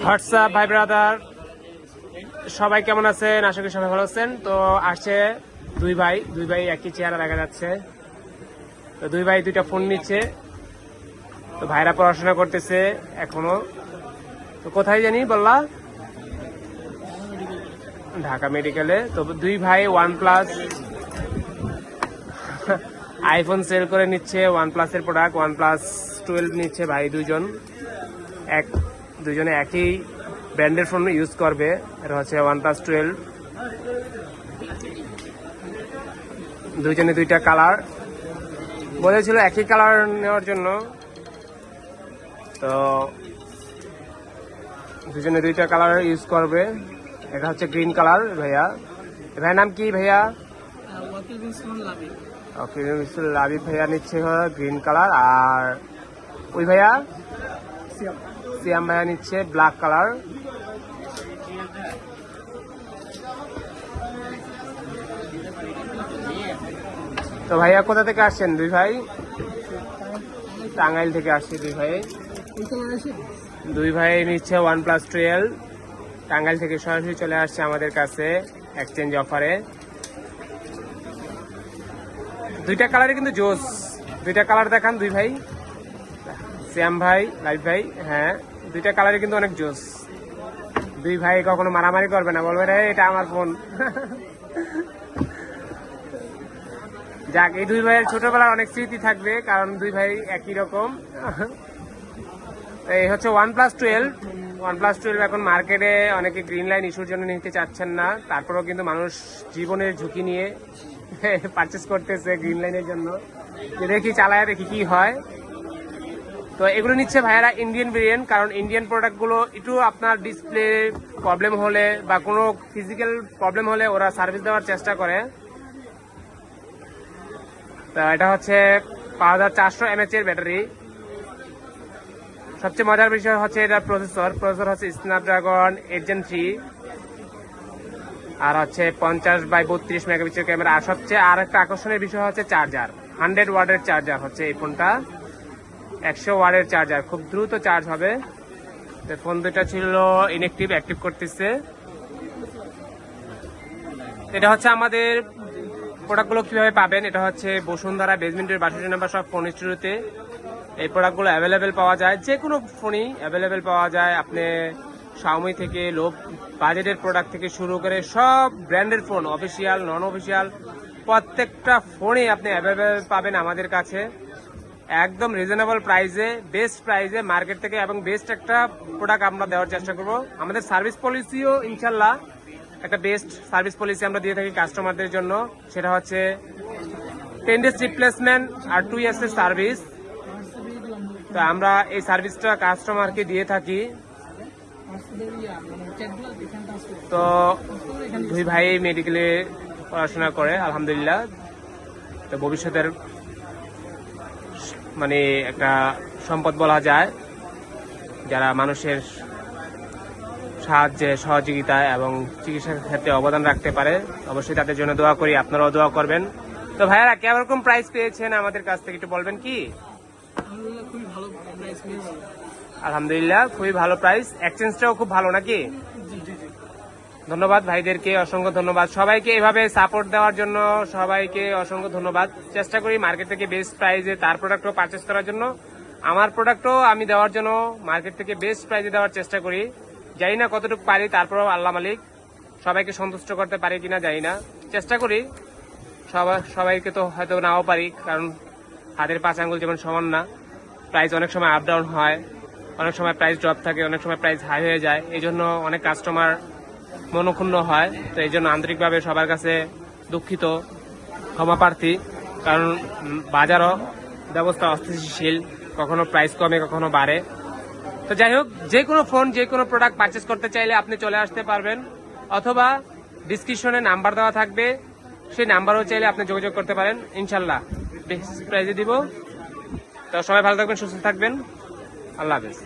WhatsApp ভাই brother, সবাই কেমন আছেন? আশা করি সবাই ভালো আছেন। তো আসছে দুই ভাই একই চেহারা দেখা যাচ্ছে। তো দুই ভাই দুইটা ফোন নিচ্ছে। তো ভাইরা পড়াশোনা করতেছে এখনো। তো কোথায় জানি বললা? ঢাকা মেডিকেলে। তো দুই ভাই OnePlus আইফোন সেল করে নিচ্ছে, OnePlus এর প্রোডাক্ট OnePlus 12 নিচ্ছে ভাই দুজনে একই ব্র্যান্ডের ফোন ইউজ করবে। এটা হচ্ছে OnePlus 12। দুইজনে দুইটা কালার বলেছিল, একই কালার নেওয়ার জন্য। তো দুজনে দুইটা কালার ইউজ করবে। এটা হচ্ছে গ্রিন কালার। ভাইয়ার নাম কি ভাইয়া? লাবিব ভাইয়া নিচ্ছে গ্রিন কালার। আর ওই ভাইয়া সিয়াম ভাইয়া নিচ্ছে ব্ল্যাক কালার। তো ভাইয়া কোথা থেকে আসছেন দুই ভাই? টাঙ্গাইল থেকে আসছে দুই ভাই নিচ্ছে OnePlus 12। টাঙ্গাইল থেকে সরাসরি চলে আসছে আমাদের কাছে এক্সচেঞ্জ অফারে। দুইটা কালারে কিন্তু জোস। দুইটা কালার দেখান দুই ভাই, শ্যাম ভাই, লাইভ ভাই। হ্যাঁ, দুইটা কালারে কিন্তু অনেক জোস। দুই ভাই কখনো মারামারি করবে না, বলবে রে এটা আমার ফোন। যাক, এই দুই ভাইয়ের ছোটবেলার অনেক স্মৃতি থাকবে, কারণ দুই ভাই একই রকম। এই হচ্ছে OnePlus 12 এখন মার্কেটে অনেকে গ্রিন লাইন ইস্যুর জন্য নিতে চাচ্ছেন না, তারপরেও কিন্তু মানুষ জীবনের ঝুঁকি নিয়ে পারচেস করতেছে গ্রিন লাইনের জন্য। দেখি চালায়, দেখি কি হয়। তো এগুলো নিচ্ছে ভাইয়ারা ইন্ডিয়ান ভেরিয়েন্ট, কারণ ইন্ডিয়ান প্রোডাক্টগুলো একটু আপনার ডিসপ্লে প্রবলেম হলে বা কোনো ফিজিক্যাল প্রবলেম হলে ওরা সার্ভিস দেওয়ার চেষ্টা করে। তো এটা হচ্ছে 5400 mAh এর ব্যাটারি। সবচেয়ে মজার বিষয় হচ্ছে এটা প্রসেসর হচ্ছে স্ন্যাপড্রাগন 8 Gen 3। আর হচ্ছে 50x32 মেগাপিক্সেল ক্যামেরা। আর সবচেয়ে আর একটা আকর্ষণের বিষয় হচ্ছে চার্জার। 100 ওয়াটের চার্জার হচ্ছে এই ফোনটা। 100 ওয়াটের চার্জার, খুব দ্রুত চার্জ হবে। তো ফোন দুটা ছিল ইনঅ্যাক্টিভ, অ্যাক্টিভ করতেছে। এটা হচ্ছে আমাদের প্রোডাক্টগুলো কিভাবে পাবেন। এটা হচ্ছে বসুন্ধরা বেসমেন্টের 62 নম্বর সব ফোন স্টুডিওতে এই প্রোডাক্টগুলো অ্যাভেলেবেল পাওয়া যায়। যে কোনো ফোনই অ্যাভেলেবেল পাওয়া যায়। আপনি Xiaomi থেকে লো বাজেটের প্রোডাক্ট থেকে শুরু করে সব ব্র্যান্ডের ফোন, অফিসিয়াল নন অফিসিয়াল, প্রত্যেকটা ফোনই আপনি অ্যাভেলেবেল পাবেন আমাদের কাছে একদম রিজনেবল প্রাইসে, বেস্ট প্রাইসে মার্কেট থেকে। এবং বেস্ট একটা প্রোডাক্ট আমরা দেওয়ার চেষ্টা করব। আমাদের সার্ভিস পলিসিও ইনশাল্লাহ একটা বেস্ট সার্ভিস পলিসি আমরা দিয়ে থাকি কাস্টমারদের জন্য। সেটা হচ্ছে 10 days রিপ্লেসমেন্ট আর 2 years এর সার্ভিস। তো আমরা এই সার্ভিসটা কাস্টমারকে দিয়ে থাকি। তো দুই ভাই মেডিকেলে পড়াশোনা করে আলহামদুলিল্লাহ। তো ভবিষ্যতের মানে একটা সম্পদ বলা যায়, যারা মানুষের সাহায্যে সহযোগিতায় এবং চিকিৎসার ক্ষেত্রে অবদান রাখতে পারে। অবশ্যই তাদের জন্য দোয়া করি, আপনারাও দোয়া করবেন। তো ভাইয়ারা কিরকম প্রাইস পেয়েছেন আমাদের কাছ থেকে একটু বলবেন কি? আলহামদুলিল্লাহ খুবই ভালো প্রাইস। এক্সচেঞ্জটাও খুব ভালো নাকি? ধন্যবাদ ভাইদেরকে, অসংখ্য ধন্যবাদ। সবাইকে এভাবে সাপোর্ট দেওয়ার জন্য সবাইকে অসংখ্য ধন্যবাদ। চেষ্টা করি মার্কেট থেকে বেস্ট প্রাইসে তার প্রোডাক্টও পারচেস করার জন্য। আমার প্রোডাক্টও আমি দেওয়ার জন্য মার্কেট থেকে বেস্ট প্রাইসে দেওয়ার চেষ্টা করি। জানি না কতটুকু পারি, তারপরেও আল্লাহ মালিক, সবাইকে সন্তুষ্ট করতে পারি কিনা জানি না, চেষ্টা করি। সবাইকে তো হয়তো নাও পারি, কারণ হাতের 5 আঙ্গুল যেমন সমান না। প্রাইস অনেক সময় আপ ডাউন হয়, অনেক সময় প্রাইস ড্রপ থাকে, অনেক সময় প্রাইস হাই হয়ে যায়। এই জন্য অনেক কাস্টমার মনক্ষুণ্ণ হয়। তো এই জন্য আন্তরিকভাবে সবার কাছে দুঃখিত, ক্ষমা প্রার্থী। কারণ বাজারও ব্যবস্থা অস্থিতিশীল, কখনো প্রাইস কমে কখনো বাড়ে। তো যাই হোক, যে কোনো ফোন যে কোনো প্রোডাক্ট পারচেস করতে চাইলে আপনি চলে আসতে পারবেন, অথবা ডিসক্রিপশনে নাম্বার দেওয়া থাকবে, সেই নাম্বারও চাইলে আপনি যোগাযোগ করতে পারেন। ইনশাল্লাহ বেস্ট প্রাইজে দিব। তো সবাই ভালো থাকবেন, সুস্থ থাকবেন। আল্লাহ হাফেজ।